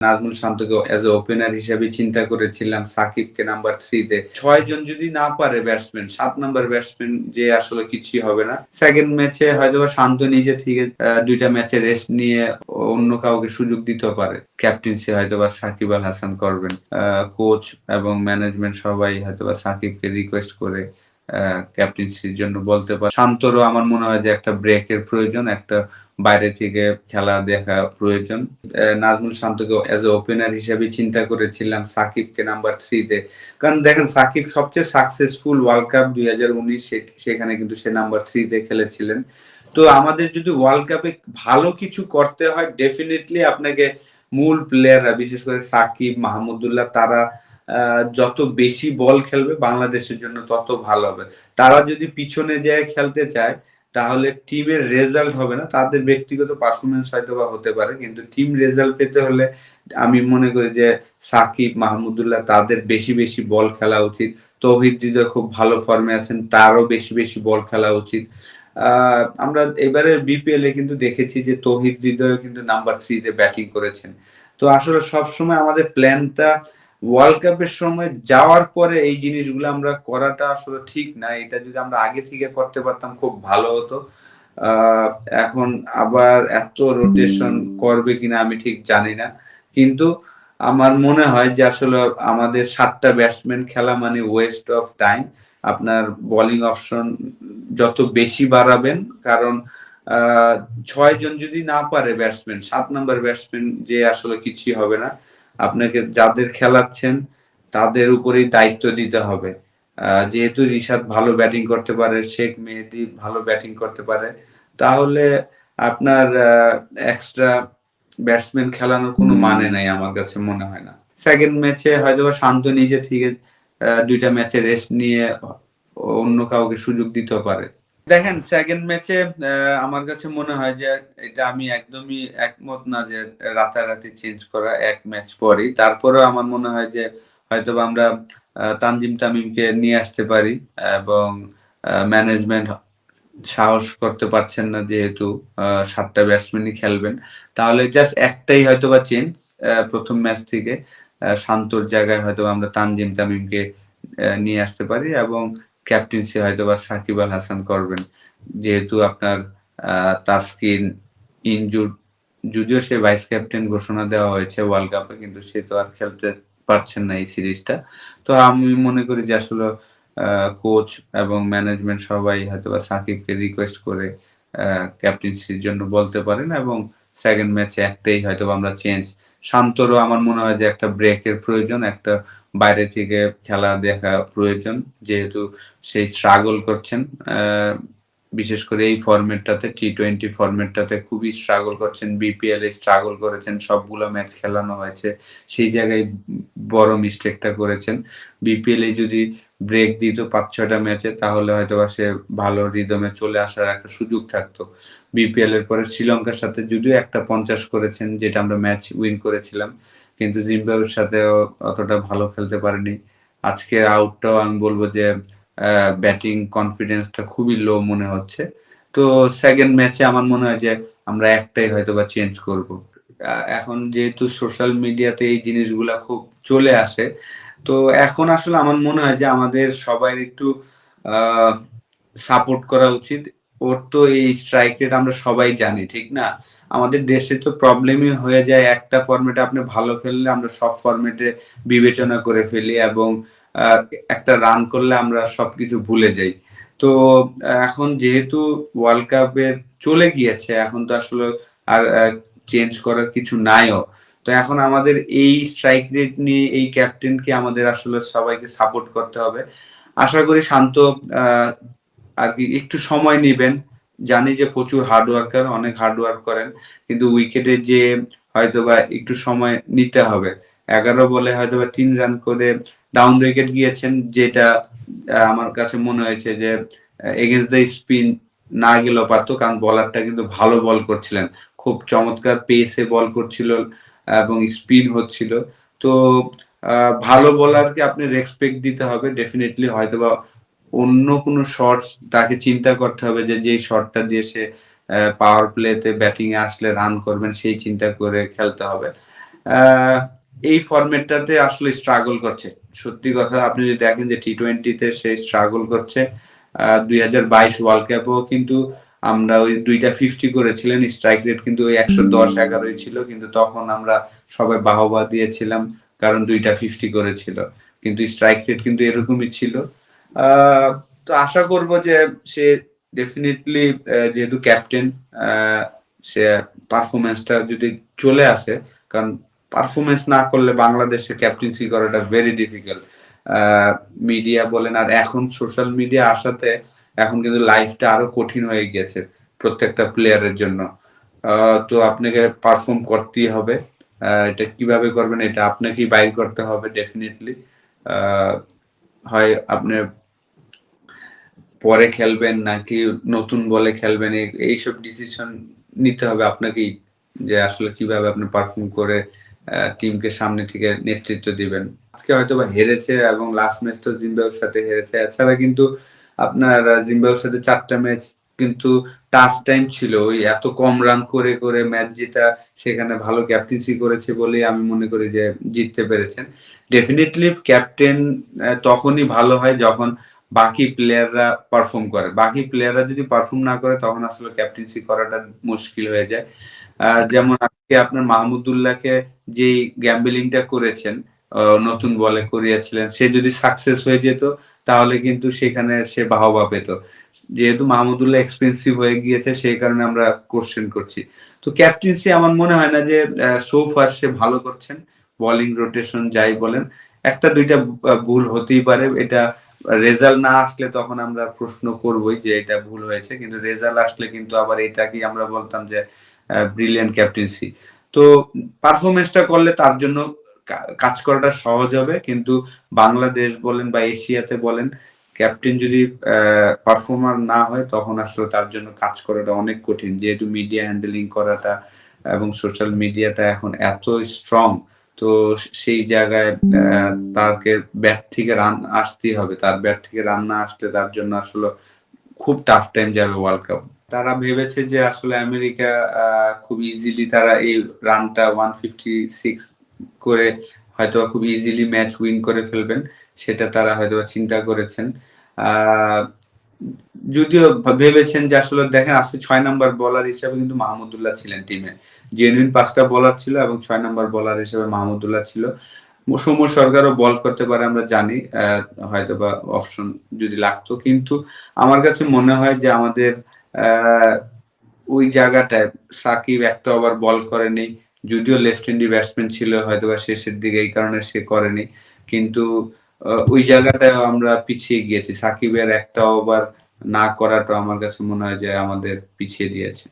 Nazmul শান্তকে as a opener হিসেবে চিন্তা করেছিলাম, সাকিবকে নাম্বার 3 তে। ৬ জন যদি না পারে ব্যাটসম্যান, ৭ নাম্বার ব্যাটসম্যান যে আসলে কিছুই হবে না। সেকেন্ড ম্যাচে হয়তোবা শান্ত নিজে থেকে ২ টা ম্যাচে রেস্ট নিয়ে অন্য কাউকে সুযোগ দিতেও পারে। ক্যাপ্টেন্সি হয়তোবা সাকিব আল হাসান করবেন। কোচ এবং ম্যানেজমেন্ট সবাই হয়তোবা সাকিবকে রিকোয়েস্ট করে ক্যাপ্টেন্সির জন্য বলতে পারে। শান্তরও আমার মনে হয় যে একটা ব্রেকের প্রয়োজন, একটা বাইরে থেকে খেলা দেখা প্রয়োজন। নাজমুল শান্তকে এজ এ ওপেনার হিসেবে চিন্তা করেছিলাম, সাকিবকে নাম্বার 3 তে। কারণ দেখেন সাকিব সবচেয়ে সাকসেসফুল ওয়ার্ল্ড কাপ ২০১৯ সেখানে কিন্তু সে নাম্বার 3 তে খেলেছিলেন। তো আমাদের যদি ওয়ার্ল্ড কাপে ভালো কিছু করতে হয় ডেফিনিটলি আপনাকে মূল প্লেয়াররা বিশেষ করে সাকিব, মাহমুদুল্লাহ তারা যত বেশি বল খেলবে বাংলাদেশের জন্য তত ভালো হবে। তারা যদি পিছনে যেয়ে খেলতে চায় তাহলে টিমের রেজাল্ট হবে না। তাদের ব্যক্তিগত পারফরম্যান্স হয়তোবা হতে পারে। কিন্তু টিম রেজাল্ট পেতে হলে আমি মনে করি যে সাকিব, মাহমুদুল্লাহ তাদের বেশি বল খেলা উচিত। তৌহিদ হৃদয় খুব ভালো ফর্মে আছেন, তারও বেশি বল খেলা উচিত। আমরা এবারের বিপিএল এ কিন্তু দেখেছি যে তৌহিদ হৃদয় কিন্তু নাম্বার 3 তে ব্যাটিং করেছেন। তো আসলে সবসময় আমাদের প্ল্যানটা ওয়ার্ল্ড কাপের সময় যাওয়ার পরে এই জিনিসগুলো আমরা করাটা আসলে ঠিক না। এটা যদি আমরা আগে থেকে করতে পারতাম খুব ভালো হতো। আ এখন আবার এত রোটেশন করবে কিনা আমি ঠিক জানি না। কিন্তু আমার মনে হয় যে আসলে আমাদের ৭ টা ব্যাটসম্যান খেলা মানে ওয়েস্ট অফ টাইম। আপনার বোলিং অপশন যত বেশি বাড়াবেন কারণ আ ৬ জন যদি না পারে ব্যাটসম্যান, ৭ নাম্বার ব্যাটসম্যান যে আসলে কিছুই হবে না। আপনাকে যাদের খেলাচ্ছেন তাদের উপরেই দায়িত্ব দিতে হবে। যেহেতু রিশাদ ভালো ব্যাটিং করতে পারে, শেখ মেহেদী ভালো ব্যাটিং করতে পারে, তাহলে আপনার এক্সট্রা ব্যাটসম্যান খেলানোর কোনো মানে নাই আমার কাছে মনে হয় না। সেকেন্ড ম্যাচে হয়তোবা শান্ত নিজে থেকে ২ টা ম্যাচে রেস্ট নিয়ে অন্য কাউকে সুযোগ দিতেও পারে। দেখেন সেকেন্ড ম্যাচে আমার কাছে মনে হয় যে এটা আমি একদমই একমত না যে রাতারাতি চেঞ্জ করা ১ ম্যাচ পরেই। তারপরেও আমার মনে হয় যে হয়তোবা আমরা তানজিম তামিমকে নিয়ে আসতে পারি এবং ম্যানেজমেন্ট সাহস করতে পারছেন না যেহেতু ৭ টা ব্যাটসম্যানই খেলবেন। তাহলে জাস্ট একটাই হয়তোবা চেঞ্জ ১ম ম্যাচ থেকে শান্তর জায়গায় হয়তোবা আমরা তানজিম তামিমকে নিয়ে আসতে পারি এবং ক্যাপ্টেন্সি হয়তোবা সাকিব আল হাসান করবেন। যেহেতু আপনার তাসকিন ইনজুরড, যদিও সে ভাইস ক্যাপ্টেন ঘোষণা দেওয়া হয়েছে ওয়ার্ল্ড কাপে কিন্তু সে তো আর খেলতে পারছেন না এই সিরিজটা। তো আমি মনে করি যে আসলে কোচ এবং ম্যানেজমেন্ট সবাই হয়তোবা সাকিবকে রিকোয়েস্ট করে ক্যাপ্টেন্সির জন্য বলতে পারেন এবং সেকেন্ড ম্যাচে একটাই হয়তোবা আমরা চেঞ্জ। শান্তরও আমার মনে হয় যে একটা ব্রেকের প্রয়োজন, একটা বাইরে থেকে খেলা দেখা প্রয়োজন। যেহেতু সেই স্ট্রাগল করছেন। বিশেষ করে এই ফরম্যাটটাতে টি-20 ফরম্যাটটাতে খুবই স্ট্রাগল করছেন। বিপিএল এ স্ট্রাগল করেছেন। সবগুলো ম্যাচ খেলানো হয়েছে। সেই জায়গায় বড় মিস্টেকটা করেছেন। বিপিএল এ যদি ব্রেক দিত ৫-৬ টা ম্যাচে তাহলে হয়তোবা সে ভালো রিদমে চলে আসার একটা সুযোগ থাকতো। বিপিএল এর পরে শ্রীলঙ্কার সাথে যদিও একটা ৫০ করেছেন যেটা আমরা ম্যাচ উইন করেছিলাম। কিন্তু জিম্বাবুয়ের সাথেও অতটা ভালো খেলতে পারেনি। আজকের আউটটাও আমি বলব যে ব্যাটিং কনফিডেন্সটা খুবই লো মনে হচ্ছে। তো সেকেন্ড ম্যাচে আমার মনে হয় যে আমরা একটাই হয়তোবা চেঞ্জ করব। এখন যেহেতু সোশ্যাল মিডিয়াতে এই জিনিসগুলা খুব চলে আসে, তো এখন আসলে আমার মনে হয় যে আমাদের সবার একটু আ সাপোর্ট করা উচিত। ওর তো এই স্ট্রাইক রেট আমরা সবাই জানি, ঠিক না? আমাদের দেশে তো প্রবলেমই হয়ে যায় একটা ফরম্যাটে আপনি ভালো খেললে আমরা সব ফরম্যাটে বিবেচনা করে ফেলি এবং আ একটা রান করলে আমরা সবকিছু ভুলে যাই। তো এখন যেহেতু ওয়ার্ল্ড কাপের চলে গিয়েছে, এখন তো আসলে আর চেঞ্জ করার কিছু নাইও। তো এখন আমাদের এই স্ট্রাইক রেট নিয়ে এই ক্যাপ্টেনকে আমাদের আসলে সবাইকে সাপোর্ট করতে হবে। আশা করি শান্ত আ আরকি একটু সময় নিবেন। জানি যে প্রচুর হার্ড ওয়ার্কার, অনেক হার্ড ওয়ার্ক করেন। কিন্তু উইকেটে যেয়ে হয়তোবা একটু সময় নিতে হবে। ১১ বলে হয়তোবা ৩ রান করে ডাউন দ্য উইকেট গিয়েছেন যেটা আমার কাছে মনে হয়েছে যে এগেইনস্ট দ্য স্পিন না গেলেও পারত। কারণ বোলারটা কিন্তু ভালো বল করছিলেন। খুব চমৎকার পেসে বল করছিল এবং স্পিন হচ্ছিল। তো আ ভালো বোলারকে আপনি রেসপেক্ট দিতে হবে। ডেফিনিটলি হয়তোবা অন্য কোনো শটস তাকে চিন্তা করতে হবে যে যেই শটটা দিয়ে সে পাওয়ার প্লেতে ব্যাটিং এ আসলে রান করবেন সেই চিন্তা করে খেলতে হবে। আহ, এই ফরম্যাটটাতে আসলে স্ট্রাগল করছে। সত্যি কথা, আপনি যদি দেখেন যে টি-20-তে সে স্ট্রাগল করছে। 2022 ওয়ার্ল্ড কাপেও কিন্তু আমরা ওই 2টা 50 করেছিলেন, স্ট্রাইক রেট কিন্তু ওই 110-11 ছিল, কিন্তু তখন আমরা সবাই বাহবা দিয়েছিলাম কারণ 2টা 50 করেছিল, কিন্তু স্ট্রাইক রেট কিন্তু এরকমই ছিল। তো আশা করব যে সে ডেফিনেটলি, যেহেতু ক্যাপ্টেন, সে পারফরমেন্সটা যদি চলে আসে, কারণ পারফরমেন্স না করলে বাংলাদেশে ক্যাপ্টেন্সি করাটা ভেরি ডিফিকাল্ট। মিডিয়া বলেন, আর এখন সোশ্যাল মিডিয়া আসাতে এখন কিন্তু লাইফটা আরো কঠিন হয়ে গিয়েছে প্রত্যেকটা প্লেয়ারের জন্য। তো আপনাকে পারফর্ম করতেই হবে। এটা কিভাবে করবেন এটা আপনাকেই বাইর করতে হবে ডেফিনেটলি। হয় আপনি পরে খেলবেন নাকি নতুন বলে খেলবেন, এইসব ডিসিশন নিতে হবে আপনাকেই, যে আসলে কিভাবে আপনি পারফর্ম করে টিমকে সামনে থেকে নেতৃত্ব দিবেন। আজকে হয়তো বা হেরেছে এবং লাস্ট ম্যাচটা জিম্বাবুয়ের সাথে হেরেছে, এছাড়া কিন্তু আপনার জিম্বাবুয়ের সাথে 4টা ম্যাচ কিন্তু টাফ টাইম ছিল। ওই এত কম রান করে করে ম্যাচ জেতা, সেখানে ভালো ক্যাপ্টেন্সি করেছে বলেই আমি মনে করি যে জিততে পেরেছেন। ডেফিনেটলি ক্যাপ্টেন তখনই ভালো হয় যখন বাকি প্লেয়াররা পারফর্ম করে। বাকি প্লেয়াররা যদি পারফর্ম না করে তখন আসলে ক্যাপ্টেন্সি করাটা মুশকিল হয়ে যায়। যেমন আজকে আপনার মাহমুদুল্লাহকে যেই গ্যাম্বলিংটা করেছেন, নতুন বলে করিয়েছিলেন, সে যদি সাকসেস হয়ে যেত তাহলে কিন্তু সেখানে সে বাহবা পেত। যেহেতু মাহমুদুল্লাহ এক্সপেন্সিভ হয়ে গিয়েছে সেই কারণে আমরা কোশ্চেন করছি। তো ক্যাপ্টেন্সি আমার মনে হয় না যে সো ফার সে ভালো করছেন। বোলিং রোটেশন যাই বলেন, একটা দুইটা ভুল হতেই পারে, এটা রেজাল্ট না আসলে তখন আমরা প্রশ্ন করবই যে এটা ভুল হয়েছে, কিন্তু রেজাল্ট আসলে কিন্তু আবার এটা কি আমরা বলতাম যে ব্রিলিয়ান্ট ক্যাপ্টেন্সি। তো পারফরমেন্সটা করলে তার জন্য কাজ করাটা সহজ হবে, কিন্তু বাংলাদেশ বলেন বা এশিয়াতে বলেন, ক্যাপ্টেন যদি পারফর্মার না হয় তখন আসলে তার জন্য কাজ করাটা অনেক কঠিন, যেহেতু মিডিয়া হ্যান্ডেলিং করাটা এবং সোশ্যাল মিডিয়াটা এখন এত স্ট্রং। তো সেই জায়গায় তাকে ব্যাট থেকে রান আসতেই হবে, তার ব্যাট থেকে রান না আসলে তার জন্য আসলে খুব টাফ টাইম যাবে ওয়ার্ল্ড কাপ। তারা ভেবেছে যে আসলে আমেরিকা খুব ইজিলি তারা এই রানটা 156 করে হয়তো খুব ইজিলি ম্যাচ উইন করে ফেলবেন, সেটা তারা হয়তো চিন্তা করেছেন। আহ, যদিও ভেবেছেন যে আসলে দেখেন আজকে 6 নাম্বার বোলার হিসেবে কিন্তু মাহমুদুল্লাহ ছিলেন টিমে, জেনুইন 5টা বোলার ছিল এবং 6 নাম্বার বোলার হিসেবে মাহমুদুল্লাহ ছিল। সৌম্য সরকারও বল করতে পারে আমরা জানি, হয়তো বা অপশন যদি লাগতো, কিন্তু আমার কাছে মনে হয় যে আমাদের আহ, ওই জায়গাটায় সাকিব একটা ওভার বল করেনি, যদিও লেফট হ্যান্ডি ব্যাটসম্যান ছিল হয়তো বা শেষের দিকে, এই কারণে সে করেনি, কিন্তু ওই জায়গাটায় আমরা পিছিয়ে গিয়েছি। সাকিবের একটা ওভার না করাটা আমার কাছে মনে হয় যে আমাদের পিছিয়ে দিয়েছে।